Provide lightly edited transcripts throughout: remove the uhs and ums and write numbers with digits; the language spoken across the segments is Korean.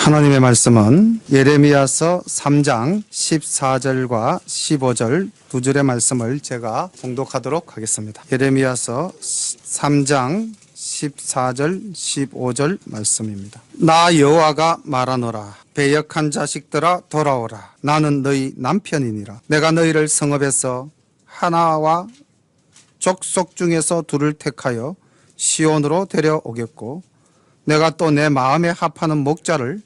하나님의 말씀은 예레미야서 3장 14절과 15절 두 줄의 말씀을 제가 봉독하도록 하겠습니다. 예레미야서 3장 14절 15절 말씀입니다. 나 여호와가 말하노라. 배역한 자식들아 돌아오라. 나는 너희 남편이니라. 내가 너희를 성읍에서 하나와 족속 중에서 둘을 택하여 시온으로 데려오겠고 내가 또 내 마음에 합하는 목자를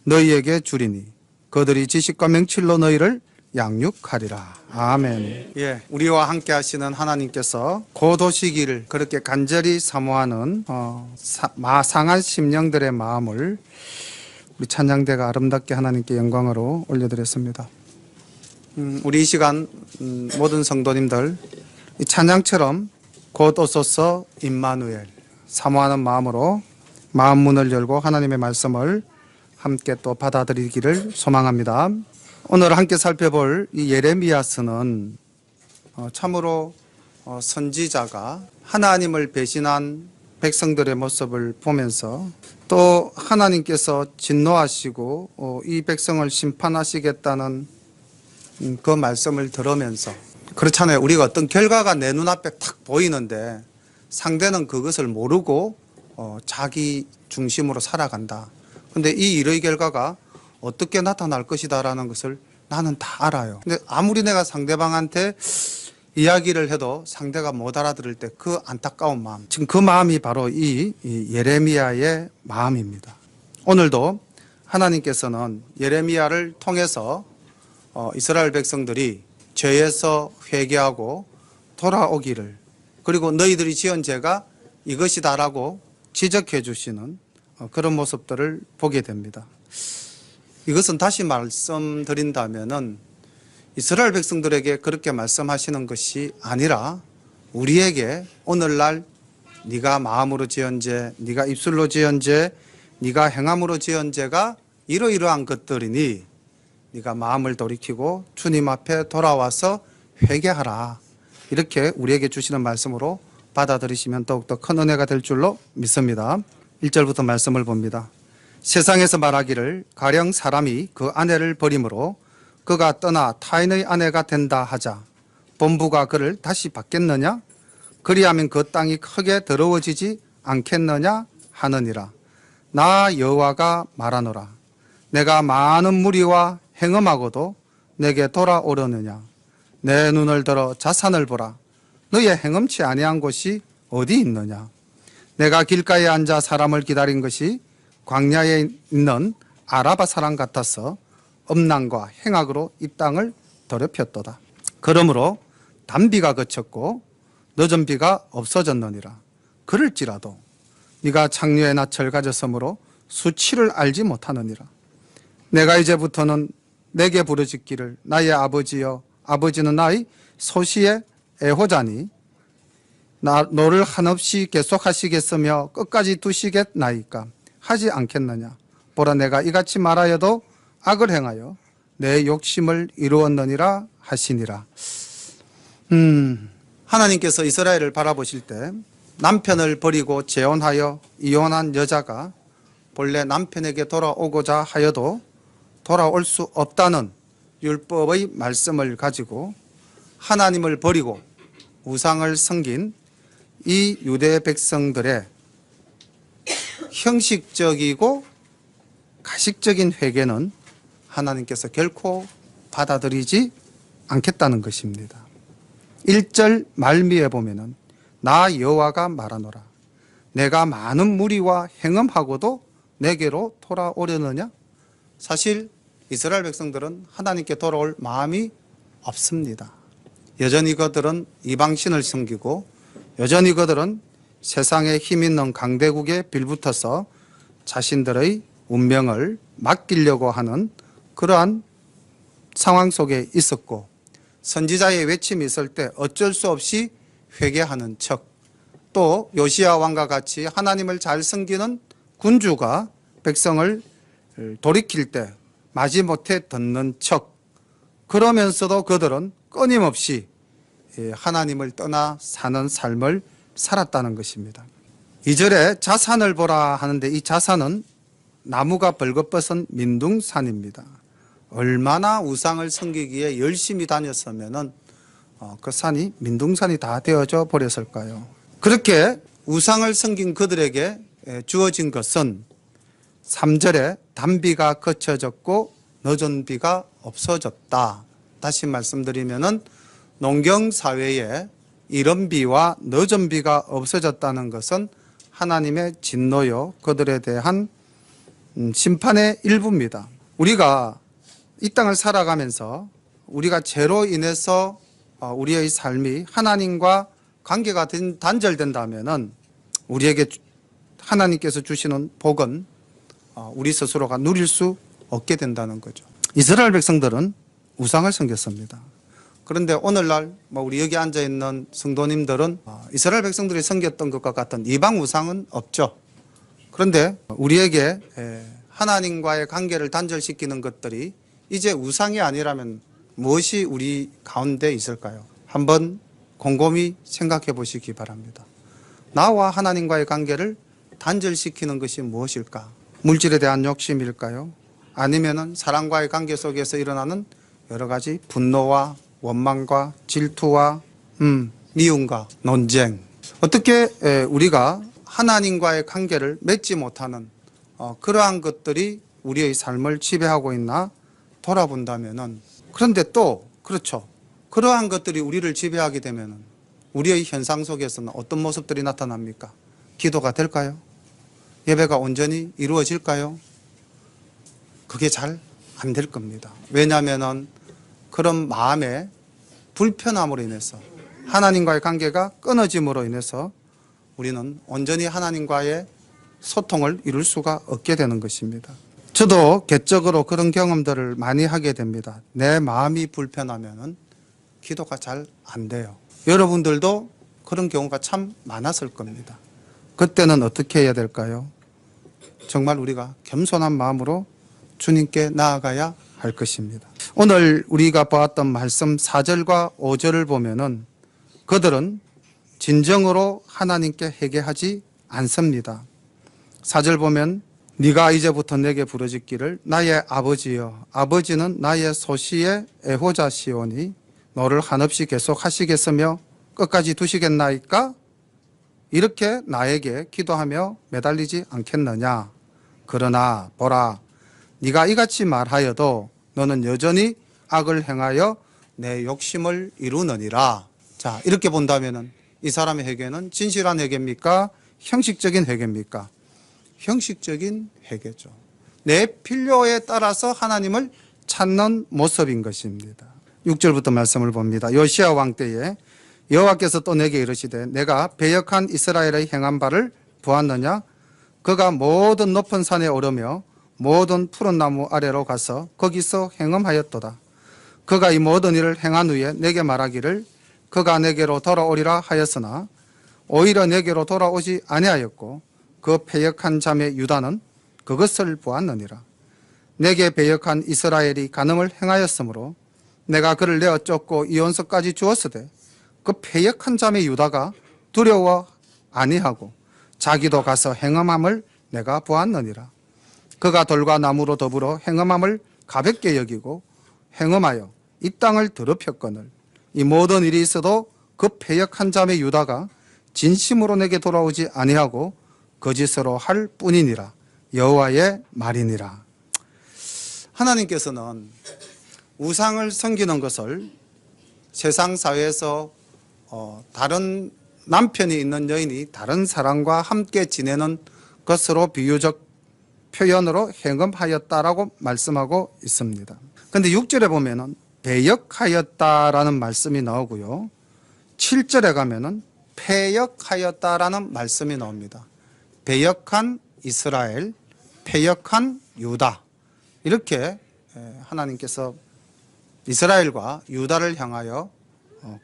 너희에게 주리니 그들이 지식과 명철로 너희를 양육하리라. 아멘. 예, 우리와 함께 하시는 하나님께서 고도시기를 그렇게 간절히 사모하는 상한 심령들의 마음을 우리 찬양대가 아름답게 하나님께 영광으로 올려드렸습니다. 우리 이 시간 모든 성도님들 이 찬양처럼 곧 오소서 임마누엘 사모하는 마음으로 마음 문을 열고 하나님의 말씀을 함께 또 받아들이기를 소망합니다. 오늘 함께 살펴볼 이 예레미야서는 참으로 선지자가 하나님을 배신한 백성들의 모습을 보면서 또 하나님께서 진노하시고 이 백성을 심판하시겠다는 그 말씀을 들으면서 그렇잖아요. 우리가 어떤 결과가 내 눈앞에 탁 보이는데 상대는 그것을 모르고 자기 중심으로 살아간다. 근데 이 일의 결과가 어떻게 나타날 것이다라는 것을 나는 다 알아요. 근데 아무리 내가 상대방한테 이야기를 해도 상대가 못 알아들을 때 그 안타까운 마음, 지금 그 마음이 바로 이 예레미야의 마음입니다. 오늘도 하나님께서는 예레미야를 통해서 이스라엘 백성들이 죄에서 회개하고 돌아오기를, 그리고 너희들이 지은 죄가 이것이다라고 지적해 주시는 그런 모습들을 보게 됩니다. 이것은 다시 말씀드린다면은 이스라엘 백성들에게 그렇게 말씀하시는 것이 아니라 우리에게 오늘날 네가 마음으로 지은 죄, 네가 입술로 지은 죄, 네가 행함으로 지은 죄가 이러이러한 것들이니 네가 마음을 돌이키고 주님 앞에 돌아와서 회개하라. 이렇게 우리에게 주시는 말씀으로 받아들이시면 더욱더 큰 은혜가 될 줄로 믿습니다. 1절부터 말씀을 봅니다. 세상에서 말하기를 가령 사람이 그 아내를 버림으로 그가 떠나 타인의 아내가 된다 하자 본부가 그를 다시 받겠느냐? 그리하면 그 땅이 크게 더러워지지 않겠느냐 하느니라. 나 여호와가 말하노라. 내가 많은 무리와 행음하고도 내게 돌아오려느냐? 내 눈을 들어 자산을 보라. 너의 행음치 아니한 곳이 어디 있느냐? 내가 길가에 앉아 사람을 기다린 것이 광야에 있는 아라바 사람 같아서 음란과 행악으로 이 땅을 더럽혔도다. 그러므로 단비가 그쳤고 늦은 비가 없어졌느니라. 그럴지라도 네가 창녀의 낯을 가졌으므로 수치를 알지 못하느니라. 내가 이제부터는 내게 부르짖기를 나의 아버지여, 아버지는 나의 소시의 애호자니 너를 한없이 계속하시겠으며 끝까지 두시겠나이까 하지 않겠느냐. 보라, 내가 이같이 말하여도 악을 행하여 내 욕심을 이루었느니라 하시니라. 하나님께서 이스라엘을 바라보실 때 남편을 버리고 재혼하여 이혼한 여자가 본래 남편에게 돌아오고자 하여도 돌아올 수 없다는 율법의 말씀을 가지고 하나님을 버리고 우상을 섬긴 이 유대 백성들의 형식적이고 가식적인 회개는 하나님께서 결코 받아들이지 않겠다는 것입니다. 1절 말미에 보면은 나 여호와가 말하노라. 내가 많은 무리와 행음하고도 내게로 돌아오려느냐? 사실 이스라엘 백성들은 하나님께 돌아올 마음이 없습니다. 여전히 그들은 이방신을 섬기고 여전히 그들은 세상에 힘 있는 강대국에 빌붙어서 자신들의 운명을 맡기려고 하는 그러한 상황 속에 있었고 선지자의 외침이 있을 때 어쩔 수 없이 회개하는 척, 또 요시야 왕과 같이 하나님을 잘 섬기는 군주가 백성을 돌이킬 때 마지못해 듣는 척, 그러면서도 그들은 끊임없이 하나님을 떠나 사는 삶을 살았다는 것입니다. 2절에 자산을 보라 하는데 이 자산은 나무가 벌겋벗은 민둥산입니다. 얼마나 우상을 섬기기에 열심히 다녔으면은 그 산이 민둥산이 다 되어져 버렸을까요? 그렇게 우상을 섬긴 그들에게 주어진 것은 3절에 단비가 거쳐졌고 늦은 비가 없어졌다. 다시 말씀드리면은 농경 사회에 이른 비와 늦은 비가 없어졌다는 것은 하나님의 진노요, 그들에 대한 심판의 일부입니다. 우리가 이 땅을 살아가면서 우리가 죄로 인해서 우리의 삶이 하나님과 관계가 단절된다면은 우리에게 하나님께서 주시는 복은 우리 스스로가 누릴 수 없게 된다는 거죠. 이스라엘 백성들은 우상을 섬겼습니다. 그런데 오늘날 우리 여기 앉아 있는 성도님들은 이스라엘 백성들이 섬겼던 것과 같은 이방 우상은 없죠. 그런데 우리에게 하나님과의 관계를 단절시키는 것들이 이제 우상이 아니라면 무엇이 우리 가운데 있을까요? 한번 곰곰이 생각해 보시기 바랍니다. 나와 하나님과의 관계를 단절시키는 것이 무엇일까? 물질에 대한 욕심일까요? 아니면은 사랑과의 관계 속에서 일어나는 여러 가지 분노와 원망과 질투와 미움과 논쟁. 어떻게 우리가 하나님과의 관계를 맺지 못하는 그러한 것들이 우리의 삶을 지배하고 있나 돌아본다면은, 그런데 또 그렇죠. 그러한 것들이 우리를 지배하게 되면은 우리의 현상 속에서는 어떤 모습들이 나타납니까? 기도가 될까요? 예배가 온전히 이루어질까요? 그게 잘 안 될 겁니다. 왜냐하면은 그런 마음의 불편함으로 인해서, 하나님과의 관계가 끊어짐으로 인해서 우리는 온전히 하나님과의 소통을 이룰 수가 없게 되는 것입니다. 저도 개적으로 그런 경험들을 많이 하게 됩니다. 내 마음이 불편하면은 기도가 잘 안 돼요. 여러분들도 그런 경우가 참 많았을 겁니다. 그때는 어떻게 해야 될까요? 정말 우리가 겸손한 마음으로 주님께 나아가야 할 것입니다. 오늘 우리가 보았던 말씀 4절과 5절을 보면은 그들은 진정으로 하나님께 회개하지 않습니다. 4절 보면 네가 이제부터 내게 부르짖기를 나의 아버지여, 아버지는 나의 소시의 애호자시오니 너를 한없이 계속 하시겠으며 끝까지 두시겠나이까? 이렇게 나에게 기도하며 매달리지 않겠느냐? 그러나 보라, 네가 이같이 말하여도 너는 여전히 악을 행하여 내 욕심을 이루느니라. 자, 이렇게 본다면은 이 사람의 회개는 진실한 회개입니까? 형식적인 회개입니까? 형식적인 회개죠. 내 필요에 따라서 하나님을 찾는 모습인 것입니다. 6절부터 말씀을 봅니다. 요시야 왕 때에 여호와께서 또 내게 이르시되 내가 배역한 이스라엘의 행한 바를 보았느냐? 그가 모든 높은 산에 오르며 모든 푸른 나무 아래로 가서 거기서 행음하였도다. 그가 이 모든 일을 행한 후에 내게 말하기를 그가 내게로 돌아오리라 하였으나 오히려 내게로 돌아오지 아니하였고 그 패역한 자매 유다는 그것을 보았느니라. 내게 배역한 이스라엘이 간음을 행하였으므로 내가 그를 내어 쫓고 이혼서까지 주었으되 그 패역한 자매 유다가 두려워 아니하고 자기도 가서 행음함을 내가 보았느니라. 그가 돌과 나무로 더불어 행음함을 가볍게 여기고 행음하여 이 땅을 더럽혔거늘 이 모든 일이 있어도 그 패역한 자매 유다가 진심으로 내게 돌아오지 아니하고 거짓으로 할 뿐이니라. 여호와의 말이니라. 하나님께서는 우상을 섬기는 것을 세상 사회에서 다른 남편이 있는 여인이 다른 사람과 함께 지내는 것으로 비유적 표현으로 행음하였다라고 말씀하고 있습니다. 그런데 6절에 보면은 배역하였다라는 말씀이 나오고요. 7절에 가면은 패역하였다라는 말씀이 나옵니다. 배역한 이스라엘, 패역한 유다. 이렇게 하나님께서 이스라엘과 유다를 향하여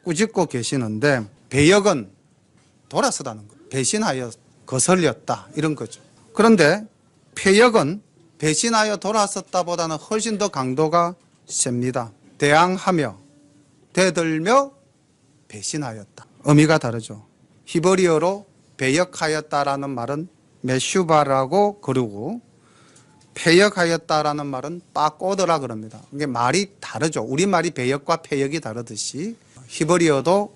꾸짖고 계시는데, 배역은 돌아서다는 것, 배신하여 거슬렸다 이런 거죠. 그런데 패역은 배신하여 돌아섰다보다는 훨씬 더 강도가 셉니다. 대항하며 대들며 배신하였다. 의미가 다르죠. 히브리어로 배역하였다라는 말은 메슈바라고 그러고 패역하였다라는 말은 빠꼬드라 그럽니다. 이게 말이 다르죠. 우리말이 배역과 패역이 다르듯이 히브리어도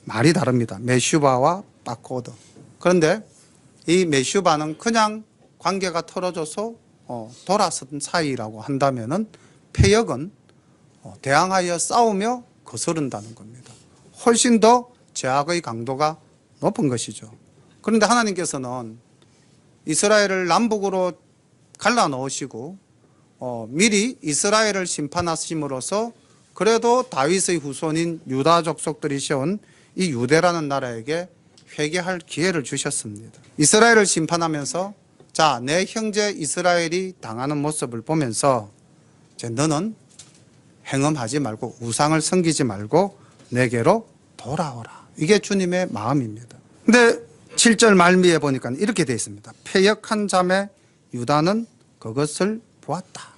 말이 다릅니다. 메슈바와 빠꼬드. 그런데 이 메슈바는 그냥 관계가 틀어져서 돌아선 사이라고 한다면은 패역은 대항하여 싸우며 거스른다는 겁니다. 훨씬 더 죄악의 강도가 높은 것이죠. 그런데 하나님께서는 이스라엘을 남북으로 갈라놓으시고 미리 이스라엘을 심판하심으로써 그래도 다윗의 후손인 유다 족속들이 세운 이 유대라는 나라에게 회개할 기회를 주셨습니다. 이스라엘을 심판하면서 자, 내 형제 이스라엘이 당하는 모습을 보면서 이제 너는 행음하지 말고 우상을 섬기지 말고 내게로 돌아오라. 이게 주님의 마음입니다. 근데 7절 말미에 보니까 이렇게 되어 있습니다. 패역한 자매 유다는 그것을 보았다.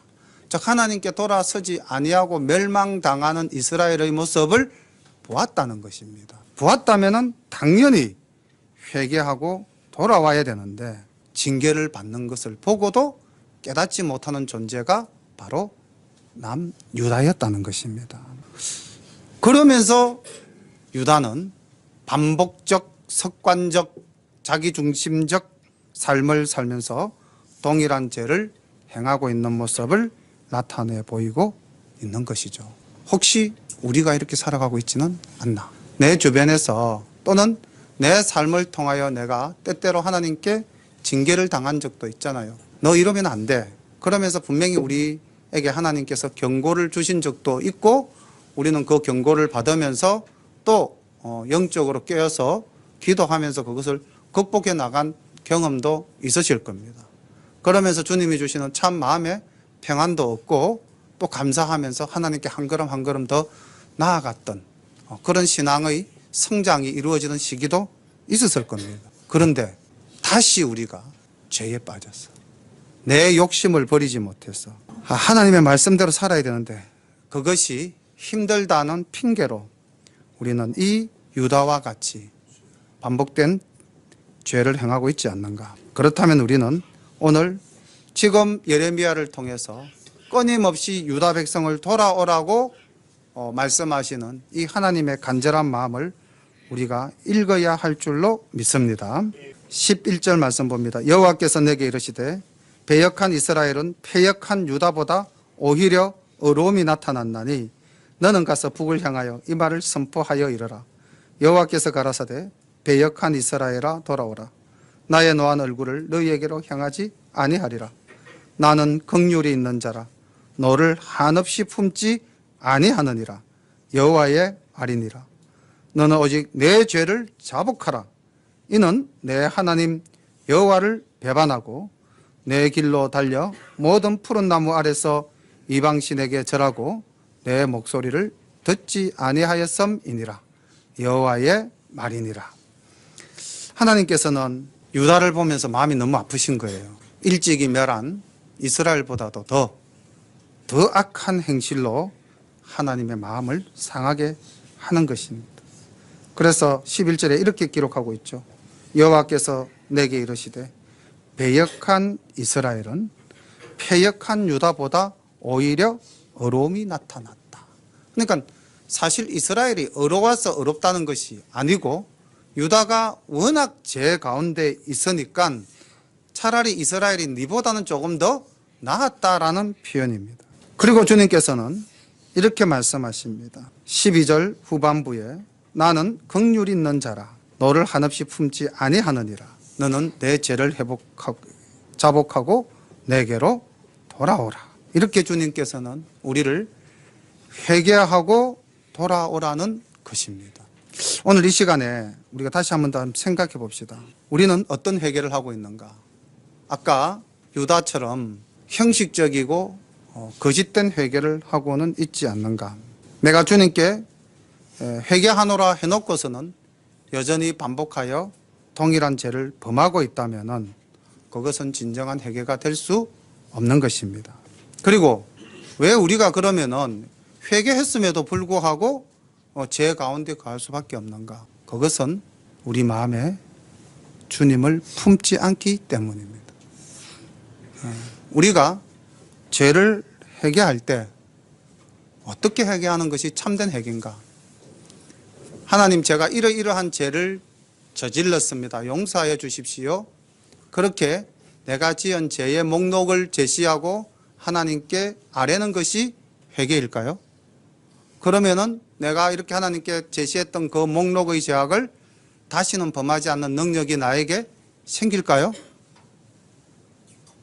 즉 하나님께 돌아서지 아니하고 멸망당하는 이스라엘의 모습을 보았다는 것입니다. 보았다면은 당연히 회개하고 돌아와야 되는데 징계를 받는 것을 보고도 깨닫지 못하는 존재가 바로 남유다였다는 것입니다. 그러면서 유다는 반복적, 습관적, 자기중심적 삶을 살면서 동일한 죄를 행하고 있는 모습을 나타내 보이고 있는 것이죠. 혹시 우리가 이렇게 살아가고 있지는 않나? 내 주변에서 또는 내 삶을 통하여 내가 때때로 하나님께 징계를 당한 적도 있잖아요. 너 이러면 안 돼. 그러면서 분명히 우리에게 하나님께서 경고를 주신 적도 있고 우리는 그 경고를 받으면서 또 영적으로 깨어서 기도하면서 그것을 극복해 나간 경험도 있으실 겁니다. 그러면서 주님이 주시는 참 마음에 평안도 얻고 또 감사하면서 하나님께 한 걸음 한 걸음 더 나아갔던 그런 신앙의 성장이 이루어지는 시기도 있었을 겁니다. 그런데 다시 우리가 죄에 빠졌어. 내 욕심을 버리지 못해서 하나님의 말씀대로 살아야 되는데 그것이 힘들다는 핑계로 우리는 이 유다와 같이 반복된 죄를 행하고 있지 않는가. 그렇다면 우리는 오늘 지금 예레미야를 통해서 끊임없이 유다 백성을 돌아오라고 말씀하시는 이 하나님의 간절한 마음을 우리가 읽어야 할 줄로 믿습니다. 11절 말씀 봅니다. 여호와께서 내게 이르시되 배역한 이스라엘은 패역한 유다보다 오히려 어려움이 나타났나니 너는 가서 북을 향하여 이 말을 선포하여 이르라. 여호와께서 가라사대 배역한 이스라엘아 돌아오라. 나의 노한 얼굴을 너희에게로 향하지 아니하리라. 나는 긍휼이 있는 자라 너를 한없이 품지 아니하느니라. 여호와의 말이니라. 너는 오직 내 죄를 자복하라. 이는 내 하나님 여호와를 배반하고 내 길로 달려 모든 푸른 나무 아래서 이방신에게 절하고 내 목소리를 듣지 아니하였음이니라. 여호와의 말이니라. 하나님께서는 유다를 보면서 마음이 너무 아프신 거예요. 일찍이 멸한 이스라엘보다도 더 악한 행실로 하나님의 마음을 상하게 하는 것입니다. 그래서 11절에 이렇게 기록하고 있죠. 여호와께서 내게 이르시되 배역한 이스라엘은 패역한 유다보다 오히려 어려움이 나타났다. 그러니까 사실 이스라엘이 어려워서 어렵다는 것이 아니고 유다가 워낙 죄 가운데 있으니까 차라리 이스라엘이 니보다는 조금 더 나았다라는 표현입니다. 그리고 주님께서는 이렇게 말씀하십니다. 12절 후반부에 나는 긍휼 있는 자라 너를 한없이 품지 아니하느니라. 너는 내 죄를 자복하고 내게로 돌아오라. 이렇게 주님께서는 우리를 회개하고 돌아오라는 것입니다. 오늘 이 시간에 우리가 다시 한번 더 생각해 봅시다. 우리는 어떤 회개를 하고 있는가? 아까 유다처럼 형식적이고 거짓된 회개를 하고는 있지 않는가? 내가 주님께 회개하노라 해놓고서는 여전히 반복하여 동일한 죄를 범하고 있다면 그것은 진정한 회개가 될 수 없는 것입니다. 그리고 왜 우리가 그러면은 회개했음에도 불구하고 죄 가운데 갈 수밖에 없는가? 그것은 우리 마음에 주님을 품지 않기 때문입니다. 우리가 죄를 회개할 때 어떻게 회개하는 것이 참된 회개인가? 하나님, 제가 이러이러한 죄를 저질렀습니다. 용서하여 주십시오. 그렇게 내가 지은 죄의 목록을 제시하고 하나님께 아뢰는 것이 회개일까요? 그러면은 내가 이렇게 하나님께 제시했던 그 목록의 죄악을 다시는 범하지 않는 능력이 나에게 생길까요?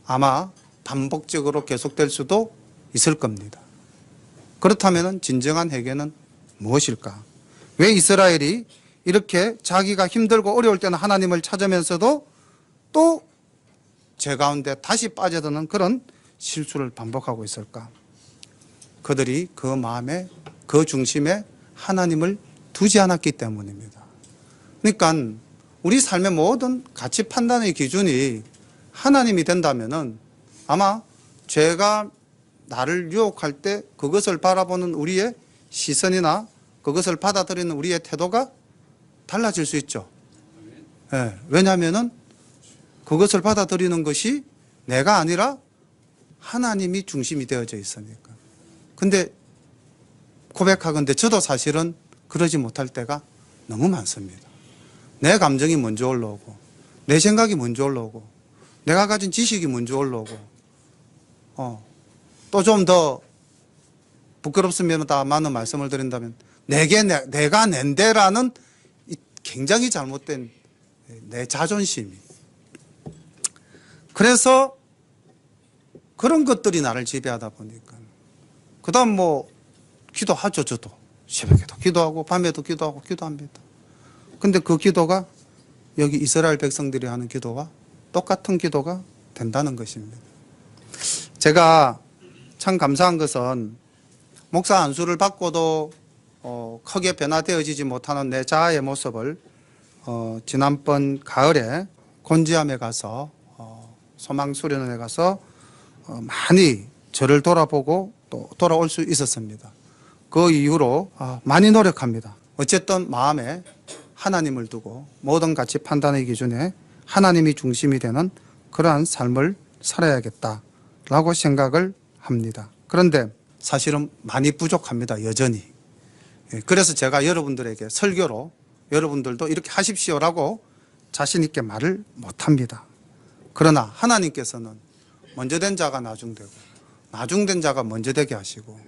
아마 반복적으로 계속될 수도 있을 겁니다. 그렇다면 진정한 회개는 무엇일까? 왜 이스라엘이 이렇게 자기가 힘들고 어려울 때는 하나님을 찾으면서도 또 죄 가운데 다시 빠져드는 그런 실수를 반복하고 있을까? 그들이 그 마음에, 그 중심에 하나님을 두지 않았기 때문입니다. 그러니까 우리 삶의 모든 가치 판단의 기준이 하나님이 된다면은 아마 죄가 나를 유혹할 때 그것을 바라보는 우리의 시선이나 그것을 받아들이는 우리의 태도가 달라질 수 있죠. 네, 왜냐하면은 그것을 받아들이는 것이 내가 아니라 하나님이 중심이 되어져 있으니까. 근데 고백하건대 저도 사실은 그러지 못할 때가 너무 많습니다. 내 감정이 먼저 올라오고, 내 생각이 먼저 올라오고, 내가 가진 지식이 먼저 올라오고, 또 좀 더 부끄럽습니다. 많은 말씀을 드린다면, 내가 낸데라는 굉장히 잘못된 내 자존심이. 그래서 그런 것들이 나를 지배하다 보니까. 그 다음 기도하죠, 저도. 새벽에도 기도하고, 밤에도 기도하고, 기도합니다. 근데 그 기도가 여기 이스라엘 백성들이 하는 기도와 똑같은 기도가 된다는 것입니다. 제가 참 감사한 것은 목사 안수를 받고도 크게 변화되어지지 못하는 내 자아의 모습을 지난번 가을에 곤지암에 가서 소망 수련원에 가서 많이 저를 돌아보고 또 돌아올 수 있었습니다. 그 이후로 많이 노력합니다. 어쨌든 마음에 하나님을 두고 모든 가치 판단의 기준에 하나님이 중심이 되는 그러한 삶을 살아야겠다라고 생각을 합니다. 그런데 사실은 많이 부족합니다. 여전히. 그래서 제가 여러분들에게 설교로 여러분들도 이렇게 하십시오라고 자신 있게 말을 못합니다. 그러나 하나님께서는 먼저 된 자가 나중되고 나중된 자가 먼저 되게 하시고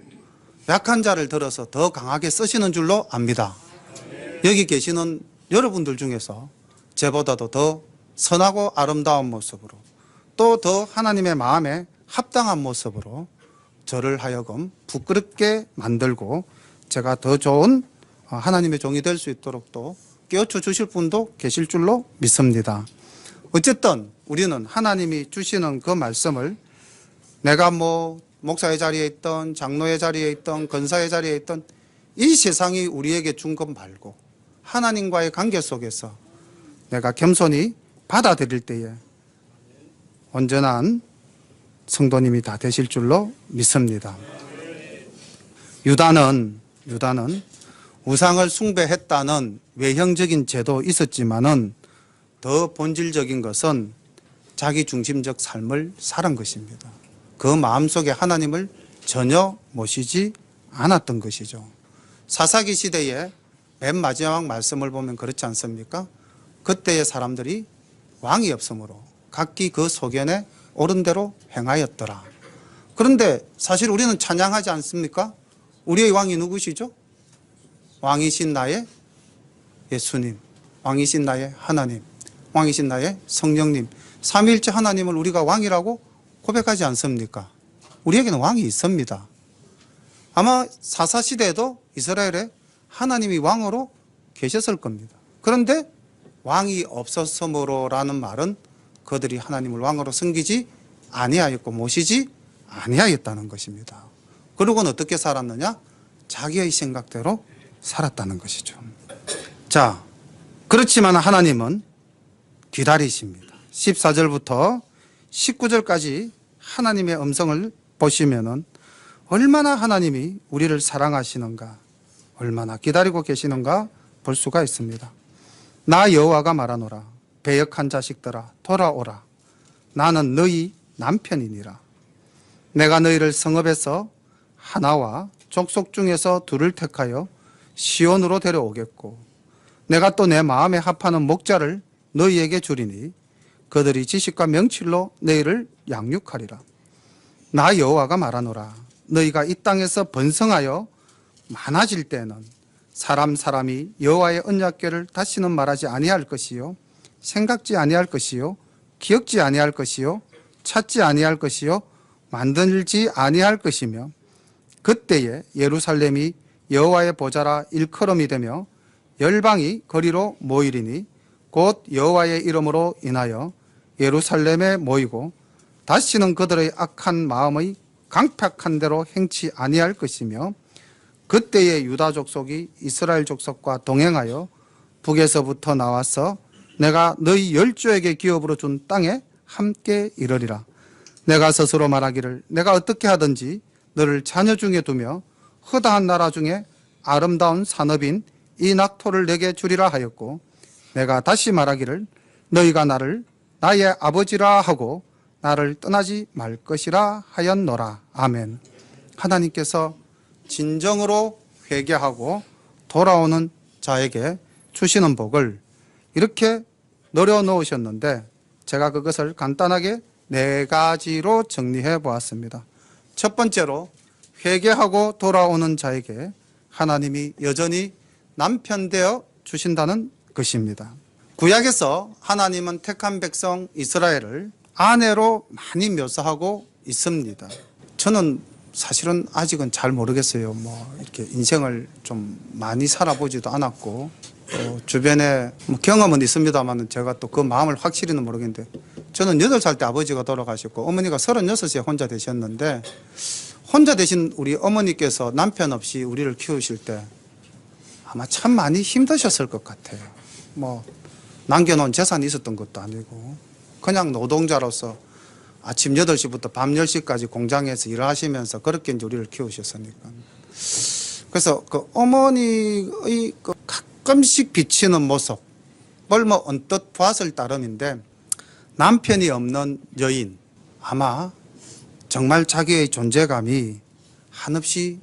약한 자를 들어서 더 강하게 쓰시는 줄로 압니다. 여기 계시는 여러분들 중에서 저보다도 더 선하고 아름다운 모습으로 또 더 하나님의 마음에 합당한 모습으로 저를 하여금 부끄럽게 만들고 제가 더 좋은 하나님의 종이 될 수 있도록 또 깨우쳐 주실 분도 계실 줄로 믿습니다. 어쨌든 우리는 하나님이 주시는 그 말씀을 내가 목사의 자리에 있던 장로의 자리에 있던 권사의 자리에 있던 이 세상이 우리에게 준 것 말고 하나님과의 관계 속에서 내가 겸손히 받아들일 때에 온전한 성도님이 다 되실 줄로 믿습니다. 유다는 우상을 숭배했다는 외형적인 죄도 있었지만은 더 본질적인 것은 자기 중심적 삶을 살은 것입니다. 그 마음속에 하나님을 전혀 모시지 않았던 것이죠. 사사기 시대에 맨 마지막 말씀을 보면 그렇지 않습니까? 그때의 사람들이 왕이 없으므로 각기 그 소견에 옳은 대로 행하였더라. 그런데 사실 우리는 찬양하지 않습니까? 우리의 왕이 누구시죠? 왕이신 나의 예수님, 왕이신 나의 하나님, 왕이신 나의 성령님, 삼위일체 하나님을 우리가 왕이라고 고백하지 않습니까? 우리에게는 왕이 있습니다. 아마 사사시대에도 이스라엘에 하나님이 왕으로 계셨을 겁니다. 그런데 왕이 없었으므로라는 말은 그들이 하나님을 왕으로 섬기지 아니하였고 모시지 아니하였다는 것입니다. 그러고는 어떻게 살았느냐? 자기의 생각대로 살았다는 것이죠. 자, 그렇지만 하나님은 기다리십니다. 14절부터 19절까지 하나님의 음성을 보시면은 얼마나 하나님이 우리를 사랑하시는가, 얼마나 기다리고 계시는가 볼 수가 있습니다. 나 여호와가 말하노라. 배역한 자식들아 돌아오라. 나는 너희 남편이니라. 내가 너희를 성읍에서 하나와 족속 중에서 둘을 택하여 시온으로 데려오겠고 내가 또 내 마음에 합하는 목자를 너희에게 주리니 그들이 지식과 명철로 너희를 양육하리라. 나 여호와가 말하노라. 너희가 이 땅에서 번성하여 많아질 때는 사람이 여호와의 언약궤를 다시는 말하지 아니할 것이요 생각지 아니할 것이요 기억지 아니할 것이요 찾지 아니할 것이요 만들지 아니할 것이며 그때에 예루살렘이 여호와의 보좌라 일컬음이 되며 열방이 거리로 모이리니 곧 여호와의 이름으로 인하여 예루살렘에 모이고 다시는 그들의 악한 마음의 강팍한 대로 행치 아니할 것이며 그때에 유다 족속이 이스라엘 족속과 동행하여 북에서부터 나와서 내가 너희 열조에게 기업으로 준 땅에 함께 이르리라. 내가 스스로 말하기를 내가 어떻게 하든지 너를 자녀 중에 두며 허다한 나라 중에 아름다운 산업인 이 낙토를 내게 주리라 하였고 내가 다시 말하기를 너희가 나를 나의 아버지라 하고 나를 떠나지 말 것이라 하였노라. 아멘. 하나님께서 진정으로 회개하고 돌아오는 자에게 주시는 복을 이렇게 내려놓으셨는데 제가 그것을 간단하게 4가지로 정리해 보았습니다. 첫 번째로 회개하고 돌아오는 자에게 하나님이 여전히 남편 되어 주신다는 것입니다. 구약에서 하나님은 택한 백성 이스라엘을 아내로 많이 묘사하고 있습니다. 저는 사실은 아직은 잘 모르겠어요. 이렇게 인생을 좀 많이 살아보지도 않았고 또 주변에 경험은 있습니다만 제가 또 그 마음을 확실히는 모르겠는데 저는 8살 때 아버지가 돌아가셨고 어머니가 36에 혼자 되셨는데 혼자 되신 우리 어머니께서 남편 없이 우리를 키우실 때 아마 참 많이 힘드셨을 것 같아요. 남겨놓은 재산이 있었던 것도 아니고 그냥 노동자로서 아침 8시부터 밤 10시까지 공장에서 일하시면서 그렇게 이제 우리를 키우셨으니까. 그래서 그 어머니의 그 가끔씩 비치는 모습을 언뜻 봤을 따름인데 남편이 없는 여인 아마 정말 자기의 존재감이 한없이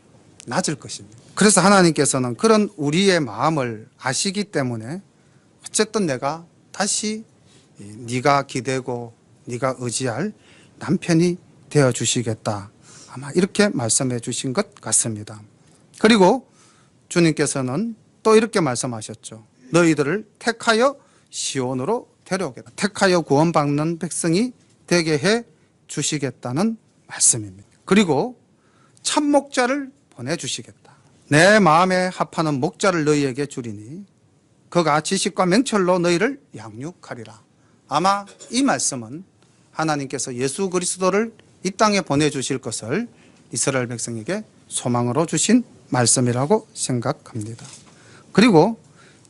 낮을 것입니다. 그래서 하나님께서는 그런 우리의 마음을 아시기 때문에 어쨌든 내가 다시 네가 기대고 네가 의지할 남편이 되어주시겠다. 아마 이렇게 말씀해 주신 것 같습니다. 그리고 주님께서는 또 이렇게 말씀하셨죠. 너희들을 택하여 시온으로 데려오겠다. 택하여 구원받는 백성이 되게 해 주시겠다는 말씀입니다. 그리고 참 목자를 보내주시겠다. 내 마음에 합하는 목자를 너희에게 주리니 그가 지식과 명철로 너희를 양육하리라. 아마 이 말씀은 하나님께서 예수 그리스도를 이 땅에 보내주실 것을 이스라엘 백성에게 소망으로 주신 말씀이라고 생각합니다. 그리고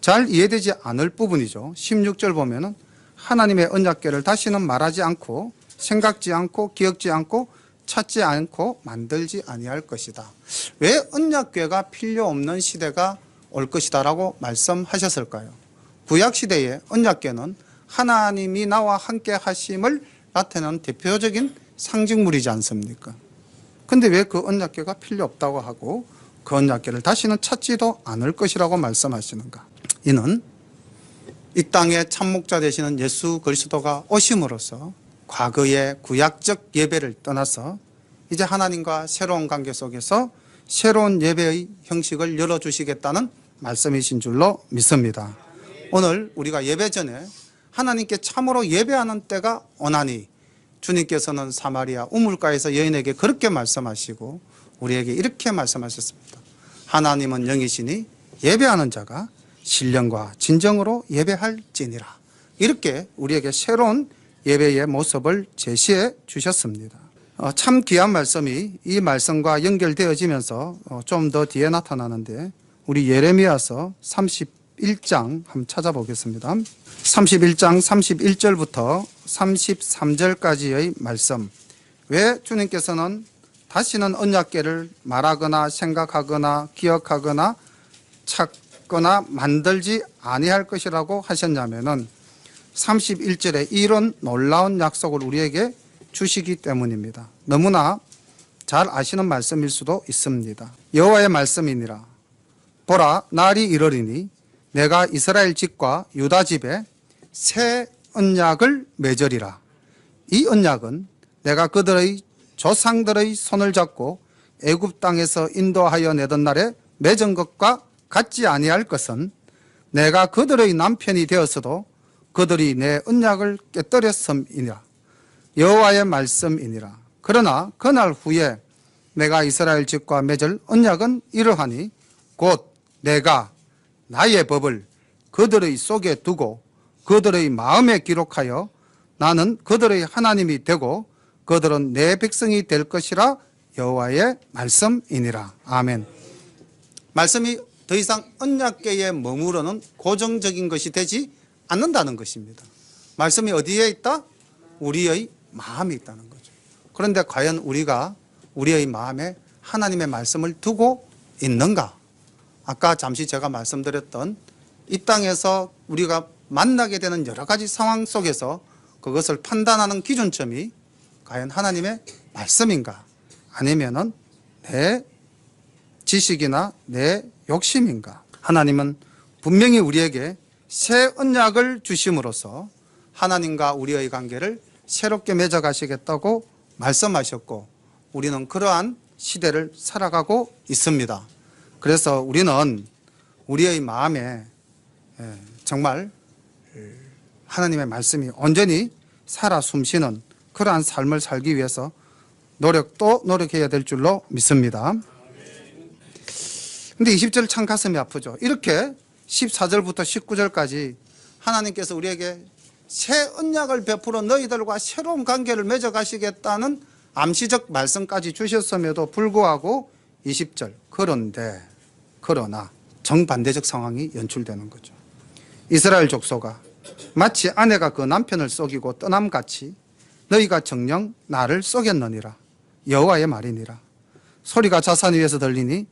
잘 이해되지 않을 부분이죠. 16절 보면은 하나님의 언약궤를 다시는 말하지 않고 생각지 않고 기억지 않고 찾지 않고 만들지 아니할 것이다. 왜 언약궤가 필요 없는 시대가 올 것이다 라고 말씀하셨을까요? 구약시대의 언약궤는 하나님이 나와 함께 하심을 나타내는 대표적인 상징물이지 않습니까? 근데 왜 그 언약궤가 필요 없다고 하고 그 언약궤를 다시는 찾지도 않을 것이라고 말씀하시는가? 이는 이 땅에 참목자 되시는 예수 그리스도가 오심으로써 과거의 구약적 예배를 떠나서 이제 하나님과 새로운 관계 속에서 새로운 예배의 형식을 열어주시겠다는 말씀이신 줄로 믿습니다. 오늘 우리가 예배 전에 하나님께 참으로 예배하는 때가 오나니 주님께서는 사마리아 우물가에서 여인에게 그렇게 말씀하시고 우리에게 이렇게 말씀하셨습니다. 하나님은 영이시니 예배하는 자가 신령과 진정으로 예배할지니라. 이렇게 우리에게 새로운 예배의 모습을 제시해 주셨습니다. 참 귀한 말씀이 이 말씀과 연결되어지면서 좀 더 뒤에 나타나는데 우리 예레미야서 31장 한번 찾아보겠습니다. 31장 31절부터 33절까지의 말씀. 왜 주님께서는 다시는 언약궤를 말하거나 생각하거나 기억하거나 찾거나 만들지 아니할 것이라고 하셨냐면은 31절에 이런 놀라운 약속을 우리에게 주시기 때문입니다. 너무나 잘 아시는 말씀일 수도 있습니다. 여호와의 말씀이니라. 보라, 날이 이르리니 내가 이스라엘 집과 유다 집에 새 언약을 맺으리라. 이 언약은 내가 그들의 조상들의 손을 잡고 애굽 땅에서 인도하여 내던 날에 맺은 것과 같지 아니할 것은 내가 그들의 남편이 되었어도 그들이 내 언약을 깨뜨렸음이니라. 여호와의 말씀이니라. 그러나 그날 후에 내가 이스라엘 집과 맺을 언약은 이러하니 곧 내가 나의 법을 그들의 속에 두고 그들의 마음에 기록하여 나는 그들의 하나님이 되고 그들은 내 백성이 될 것이라. 여호와의 말씀이니라. 아멘. 말씀이 더 이상 언약궤에 머무르는 고정적인 것이 되지 않는다는 것입니다. 말씀이 어디에 있다? 우리의 마음에 있다는 거죠. 그런데 과연 우리가 우리의 마음에 하나님의 말씀을 두고 있는가? 아까 잠시 제가 말씀드렸던 이 땅에서 우리가 만나게 되는 여러 가지 상황 속에서 그것을 판단하는 기준점이 과연 하나님의 말씀인가? 아니면은 내 지식이나 내 욕심인가? 하나님은 분명히 우리에게 새 언약을 주심으로써 하나님과 우리의 관계를 새롭게 맺어가시겠다고 말씀하셨고 우리는 그러한 시대를 살아가고 있습니다. 그래서 우리는 우리의 마음에 정말 하나님의 말씀이 온전히 살아 숨쉬는 그러한 삶을 살기 위해서 노력해야 될 줄로 믿습니다. 근데 20절 참 가슴이 아프죠. 이렇게 14절부터 19절까지 하나님께서 우리에게 새 언약을 베풀어 너희들과 새로운 관계를 맺어가시겠다는 암시적 말씀까지 주셨음에도 불구하고 20절 그러나 정반대적 상황이 연출되는 거죠. 이스라엘 족속아, 마치 아내가 그 남편을 속이고 떠남같이 너희가 정녕 나를 속였느니라. 여호와의 말이니라. 소리가 자산 위에서 들리니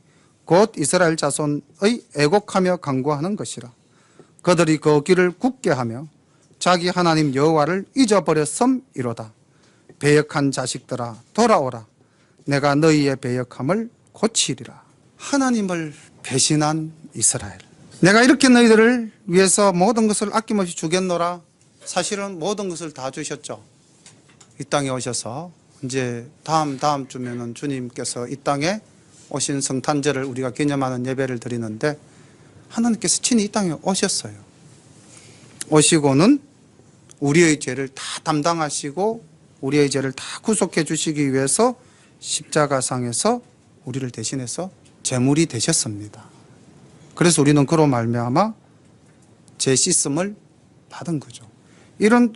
곧 이스라엘 자손의 애곡하며 간구하는 것이라. 그들이 그 길을 굳게 하며 자기 하나님 여호와를 잊어버렸음이로다. 배역한 자식들아 돌아오라. 내가 너희의 배역함을 고치리라. 하나님을 배신한 이스라엘. 내가 이렇게 너희들을 위해서 모든 것을 아낌없이 주겠노라. 사실은 모든 것을 다 주셨죠. 이 땅에 오셔서 이제 다음 주면은 주님께서 이 땅에 오신 성탄절을 우리가 기념하는 예배를 드리는데 하나님께서 친히 이 땅에 오셨어요. 오시고는 우리의 죄를 다 담당하시고 우리의 죄를 다 구속해 주시기 위해서 십자가상에서 우리를 대신해서 제물이 되셨습니다. 그래서 우리는 그로 말미암아 죄 씻음을 받은 거죠. 이런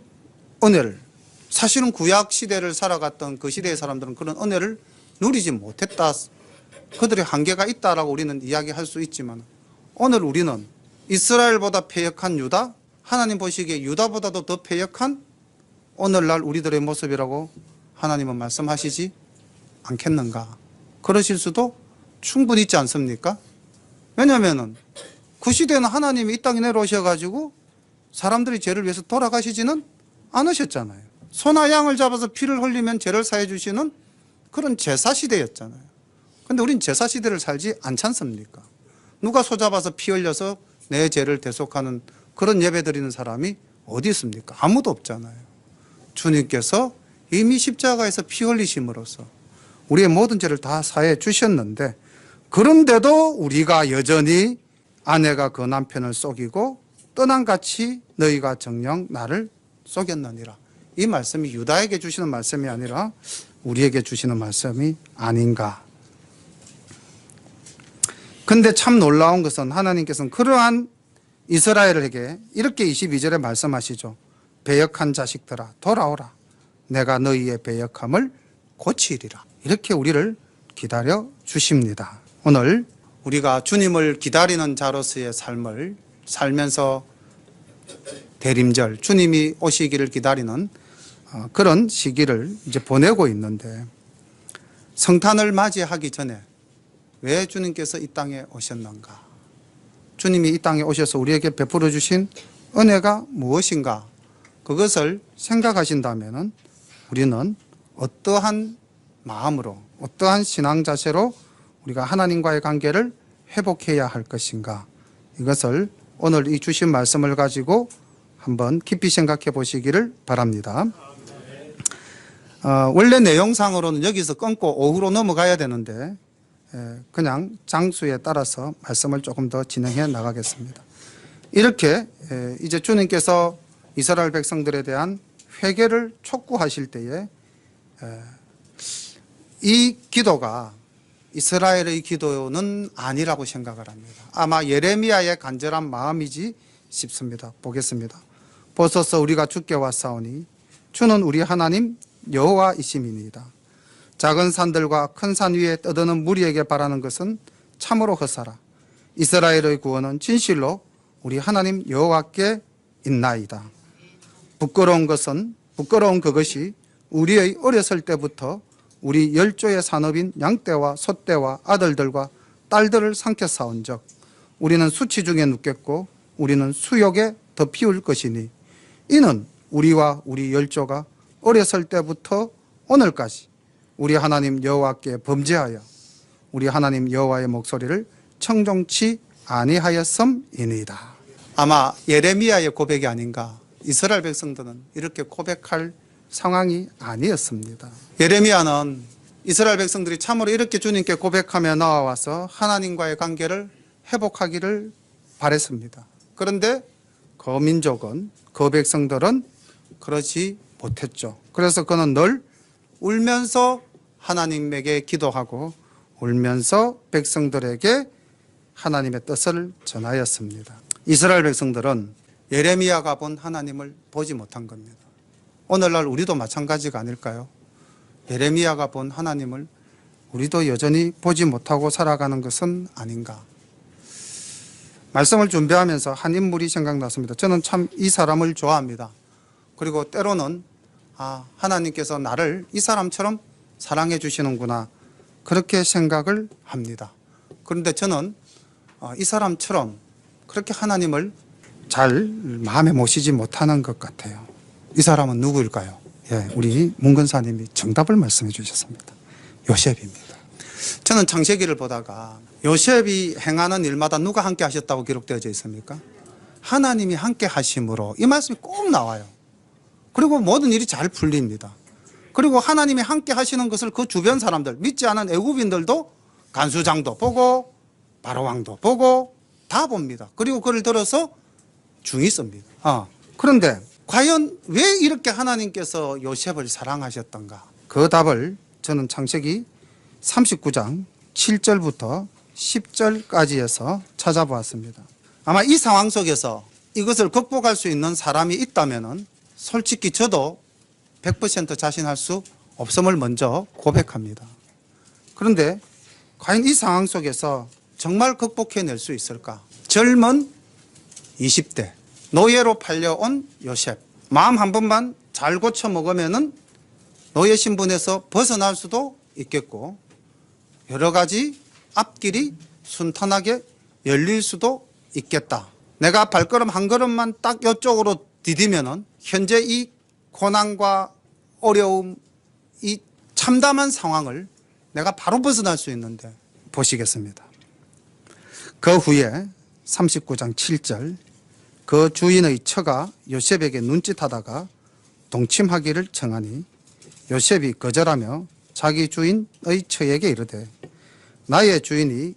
은혜를 사실은 구약 시대를 살아갔던 그 시대의 사람들은 그런 은혜를 누리지 못했다. 그들의 한계가 있다라고 우리는 이야기할 수 있지만 오늘 우리는 이스라엘보다 패역한 유다, 하나님 보시기에 유다보다도 더 패역한 오늘날 우리들의 모습이라고 하나님은 말씀하시지 않겠는가? 그러실 수도 충분히 있지 않습니까? 왜냐하면 그 시대에는 하나님이 이 땅에 내려오셔가지고 사람들이 죄를 위해서 돌아가시지는 않으셨잖아요. 소나 양을 잡아서 피를 흘리면 죄를 사해 주시는 그런 제사 시대였잖아요. 근데 우린 제사 시대를 살지 않지 않습니까? 누가 소 잡아서 피 흘려서 내 죄를 대속하는 그런 예배 드리는 사람이 어디 있습니까? 아무도 없잖아요. 주님께서 이미 십자가에서 피 흘리심으로써 우리의 모든 죄를 다 사해 주셨는데 그런데도 우리가 여전히 아내가 그 남편을 속이고 떠난같이 너희가 정녕 나를 속였느니라. 이 말씀이 유다에게 주시는 말씀이 아니라 우리에게 주시는 말씀이 아닌가. 근데 참 놀라운 것은 하나님께서는 그러한 이스라엘에게 이렇게 22절에 말씀하시죠. 배역한 자식들아 돌아오라. 내가 너희의 배역함을 고치리라. 이렇게 우리를 기다려 주십니다. 오늘 우리가 주님을 기다리는 자로서의 삶을 살면서 대림절, 주님이 오시기를 기다리는 그런 시기를 이제 보내고 있는데 성탄을 맞이하기 전에 왜 주님께서 이 땅에 오셨는가? 주님이 이 땅에 오셔서 우리에게 베풀어 주신 은혜가 무엇인가? 그것을 생각하신다면 우리는 어떠한 마음으로 어떠한 신앙 자세로 우리가 하나님과의 관계를 회복해야 할 것인가, 이것을 오늘 이 주신 말씀을 가지고 한번 깊이 생각해 보시기를 바랍니다. 원래 내용상으로는 여기서 끊고 오후로 넘어가야 되는데 그냥 장수에 따라서 말씀을 조금 더 진행해 나가겠습니다. 이렇게 이제 주님께서 이스라엘 백성들에 대한 회개를 촉구하실 때에 이 기도가 이스라엘의 기도는 아니라고 생각을 합니다. 아마 예레미야의 간절한 마음이지 싶습니다. 보겠습니다. 보소서 우리가 주께 왔사오니 주는 우리 하나님 여호와이심이니이다. 작은 산들과 큰 산 위에 떠드는 무리에게 바라는 것은 참으로 헛사라. 이스라엘의 구원은 진실로 우리 하나님 여호와께 있나이다. 부끄러운 그것이 우리의 어렸을 때부터 우리 열조의 산업인 양떼와 소떼와 아들들과 딸들을 삼켜 싸운 적 우리는 수치 중에 눕겠고 우리는 수욕에 더 피울 것이니 이는 우리와 우리 열조가 어렸을 때부터 오늘까지 우리 하나님 여호와께 범죄하여 우리 하나님 여호와의 목소리를 청종치 아니하였음이니이다. 아마 예레미야의 고백이 아닌가. 이스라엘 백성들은 이렇게 고백할 상황이 아니었습니다. 예레미야는 이스라엘 백성들이 참으로 이렇게 주님께 고백하며 나와서 하나님과의 관계를 회복하기를 바랬습니다. 그런데 그 민족은, 그 백성들은 그러지 못했죠. 그래서 그는 늘 울면서 하나님에게 기도하고 울면서 백성들에게 하나님의 뜻을 전하였습니다. 이스라엘 백성들은 예레미야가 본 하나님을 보지 못한 겁니다. 오늘날 우리도 마찬가지가 아닐까요? 예레미야가 본 하나님을 우리도 여전히 보지 못하고 살아가는 것은 아닌가. 말씀을 준비하면서 한 인물이 생각났습니다. 저는 참 이 사람을 좋아합니다. 그리고 때로는 하나님께서 나를 이 사람처럼 사랑해 주시는구나, 그렇게 생각을 합니다. 그런데 저는 이 사람처럼 그렇게 하나님을 잘 마음에 모시지 못하는 것 같아요. 이 사람은 누구일까요? 우리 문근사님이 정답을 말씀해 주셨습니다. 요셉입니다. 저는 창세기를 보다가 요셉이 행하는 일마다 누가 함께 하셨다고 기록되어져 있습니까? 하나님이 함께 하심으로, 이 말씀이 꼭 나와요. 그리고 모든 일이 잘 풀립니다. 그리고 하나님이 함께 하시는 것을 그 주변 사람들, 믿지 않은 애굽인들도 간수장도 보고 바로왕도 보고 다 봅니다. 그리고 그를 들어서 중히 씁니다. 그런데 과연 왜 이렇게 하나님께서 요셉을 사랑하셨던가? 그 답을 저는 창세기 39장 7절부터 10절까지에서 찾아보았습니다. 아마 이 상황 속에서 이것을 극복할 수 있는 사람이 있다면 솔직히 저도 100% 자신할 수 없음을 먼저 고백합니다. 그런데 과연 이 상황 속에서 정말 극복해낼 수 있을까? 젊은 20대 노예로 팔려온 요셉, 마음 한 번만 잘 고쳐 먹으면은 노예 신분에서 벗어날 수도 있겠고 여러 가지 앞길이 순탄하게 열릴 수도 있겠다. 내가 발걸음 한 걸음만 딱 이쪽으로 디디면은 현재 이 고난과 어려움, 이 참담한 상황을 내가 바로 벗어날 수 있는데, 보시겠습니다. 그 후에 39장 7절, 그 주인의 처가 요셉에게 눈짓하다가 동침하기를 청하니 요셉이 거절하며 자기 주인의 처에게 이르되 나의 주인이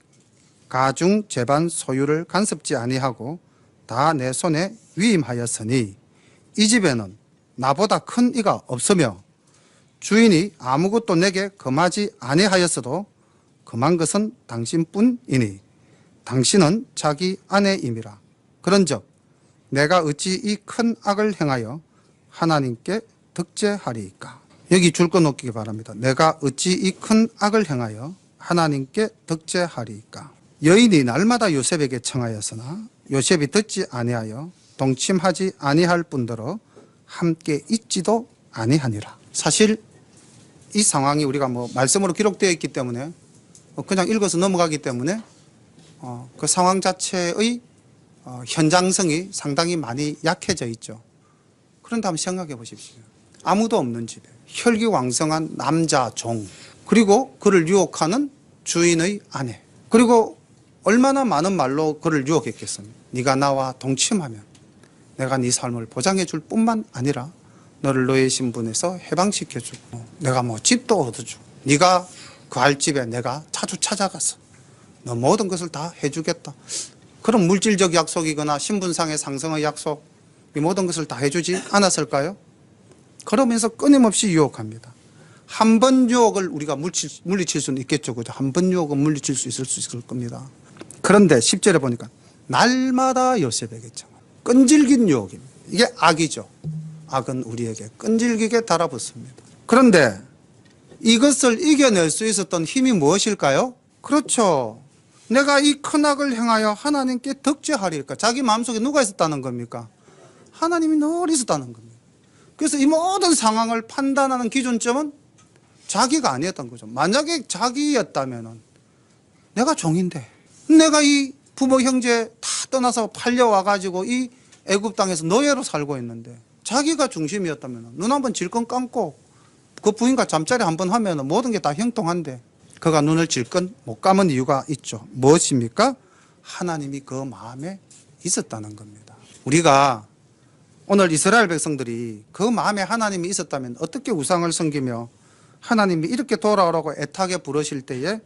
가중 제반 소유를 간섭지 아니하고 다 내 손에 위임하였으니 이 집에는 나보다 큰 이가 없으며 주인이 아무것도 내게 금하지 아니하였어도 금한 것은 당신뿐이니 당신은 자기 아내임이라. 그런즉 내가 어찌 이 큰 악을 행하여 하나님께 득죄하리이까. 여기 줄 거 놓기기 바랍니다. 내가 어찌 이 큰 악을 행하여 하나님께 득죄하리이까. 여인이 날마다 요셉에게 청하였으나 요셉이 듣지 아니하여 동침하지 아니할 뿐더러 함께 있지도 아니하니라. 사실 이 상황이 우리가 말씀으로 기록되어 있기 때문에 그냥 읽어서 넘어가기 때문에 그 상황 자체의 현장성이 상당히 많이 약해져 있죠. 그런데 한번 생각해 보십시오. 아무도 없는 집에 혈기왕성한 남자 종, 그리고 그를 유혹하는 주인의 아내. 그리고 얼마나 많은 말로 그를 유혹했겠습니까? 네가 나와 동침하면 내가 네 삶을 보장해 줄 뿐만 아니라 너를 너의 신분에서 해방시켜 주고 내가 뭐 집도 얻어주고 네가 거할 집에 내가 자주 찾아가서 너 모든 것을 다 해주겠다. 그런 물질적 약속이거나 신분상의 상승의 약속, 이 모든 것을 다 해주지 않았을까요? 그러면서 끊임없이 유혹합니다. 한 번 유혹을 우리가 물리칠 수는 있겠죠. 그죠? 한 번 유혹은 물리칠 수 있을 겁니다. 그런데 10절에 보니까 날마다 요셉에게 끈질긴 유혹입니다. 이게 악이죠. 악은 우리에게 끈질기게 달아붙습니다. 그런데 이것을 이겨낼 수 있었던 힘이 무엇일까요? 그렇죠. 내가 이 큰 악을 행하여 하나님께 덕죄하리까. 자기 마음속에 누가 있었다는 겁니까? 하나님이 늘 있었다는 겁니다. 그래서 이 모든 상황을 판단하는 기준점은 자기가 아니었던 거죠. 만약에 자기였다면 내가 종인데 내가 이 부모 형제 다 떠나서 팔려와가지고 이 애굽 땅에서 노예로 살고 있는데 자기가 중심이었다면 눈 한번 질끈 감고 그 부인과 잠자리 한번 하면 모든 게 다 형통한데 그가 눈을 질끈 못 감은 이유가 있죠. 무엇입니까? 하나님이 그 마음에 있었다는 겁니다. 우리가 오늘 이스라엘 백성들이 그 마음에 하나님이 있었다면 어떻게 우상을 섬기며 하나님이 이렇게 돌아오라고 애타게 부르실 때에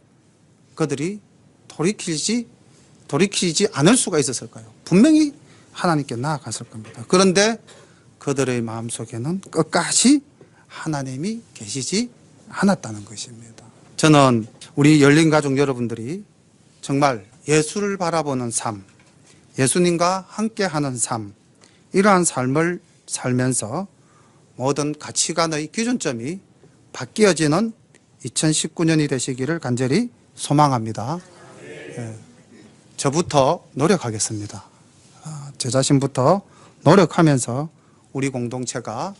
그들이 돌이키지 않을 수가 있었을까요? 분명히 하나님께 나아갔을 겁니다. 그런데 그들의 마음속에는 끝까지 하나님이 계시지 않았다는 것입니다. 저는 우리 열린가족 여러분들이 정말 예수를 바라보는 삶, 예수님과 함께하는 삶, 이러한 삶을 살면서 모든 가치관의 기준점이 바뀌어지는 2019년이 되시기를 간절히 소망합니다. 저부터 노력하겠습니다. 제 자신부터 노력하면서 우리 공동체가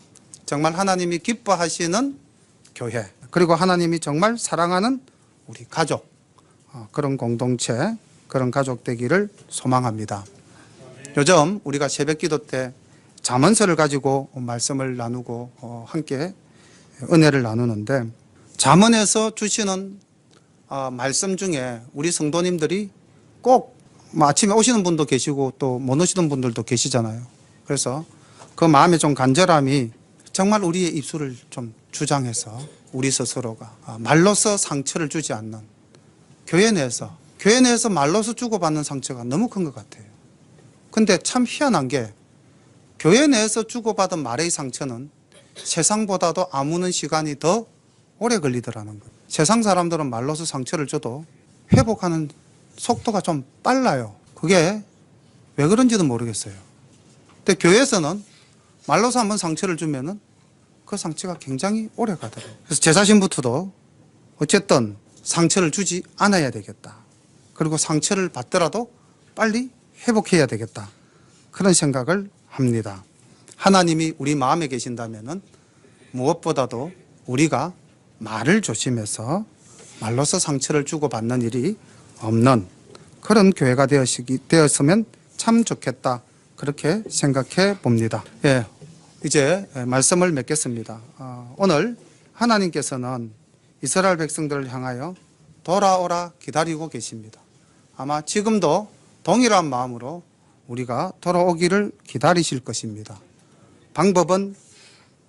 정말 하나님이 기뻐하시는 교회, 그리고 하나님이 정말 사랑하는 우리 가족, 그런 공동체, 그런 가족 되기를 소망합니다. 요즘 우리가 새벽 기도 때 잠언서를 가지고 말씀을 나누고 함께 은혜를 나누는데, 잠언에서 주시는 말씀 중에 우리 성도님들이 꼭 아침에 오시는 분도 계시고 또 못 오시는 분들도 계시잖아요. 그래서 그 마음의 좀 간절함이 정말 우리의 입술을 좀 주장해서 우리 스스로가 말로서 상처를 주지 않는, 교회 내에서 말로서 주고받는 상처가 너무 큰 것 같아요. 근데 참 희한한 게 교회 내에서 주고받은 말의 상처는 세상보다도 아무는 시간이 더 오래 걸리더라는 거예요. 세상 사람들은 말로서 상처를 줘도 회복하는 속도가 좀 빨라요. 그게 왜 그런지도 모르겠어요. 근데 교회에서는 말로서 한번 상처를 주면은 그 상처가 굉장히 오래 가더라고요. 그래서 제 자신부터도 어쨌든 상처를 주지 않아야 되겠다. 그리고 상처를 받더라도 빨리 회복해야 되겠다. 그런 생각을 합니다. 하나님이 우리 마음에 계신다면은 무엇보다도 우리가 말을 조심해서 말로서 상처를 주고받는 일이 없는 그런 교회가 되었으면 참 좋겠다. 그렇게 생각해 봅니다. 이제 말씀을 맺겠습니다. 오늘 하나님께서는 이스라엘 백성들을 향하여 돌아오라 기다리고 계십니다. 아마 지금도 동일한 마음으로 우리가 돌아오기를 기다리실 것입니다. 방법은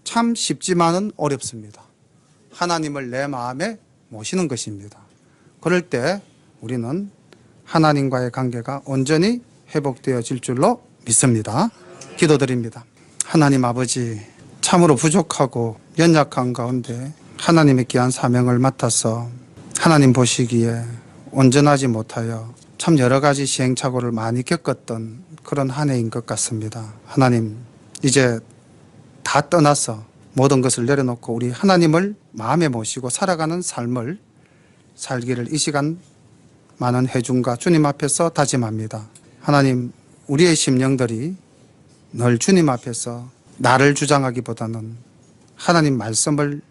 참 쉽지만은 어렵습니다. 하나님을 내 마음에 모시는 것입니다. 그럴 때 우리는 하나님과의 관계가 온전히 회복되어질 줄로 믿습니다. 기도드립니다. 하나님 아버지, 참으로 부족하고 연약한 가운데 하나님의 귀한 사명을 맡아서 하나님 보시기에 온전하지 못하여 참 여러 가지 시행착오를 많이 겪었던 그런 한 해인 것 같습니다. 하나님, 이제 다 떠나서 모든 것을 내려놓고 우리 하나님을 마음에 모시고 살아가는 삶을 살기를 이 시간 많은 회중과 주님 앞에서 다짐합니다. 하나님, 우리의 심령들이 늘 주님 앞에서 나를 주장하기보다는 하나님 말씀을,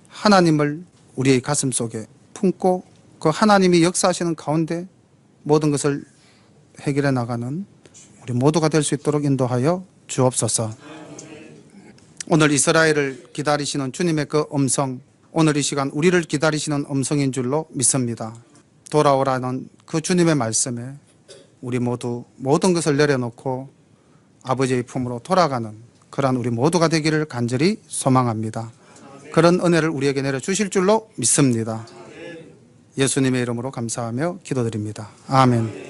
하나님을 우리의 가슴 속에 품고 그 하나님이 역사하시는 가운데 모든 것을 해결해 나가는 우리 모두가 될 수 있도록 인도하여 주옵소서. 오늘 이스라엘을 기다리시는 주님의 그 음성, 오늘 이 시간 우리를 기다리시는 음성인 줄로 믿습니다. 돌아오라는 그 주님의 말씀에 우리 모두 모든 것을 내려놓고 아버지의 품으로 돌아가는 그러한 우리 모두가 되기를 간절히 소망합니다. 그런 은혜를 우리에게 내려주실 줄로 믿습니다. 예수님의 이름으로 감사하며 기도드립니다. 아멘.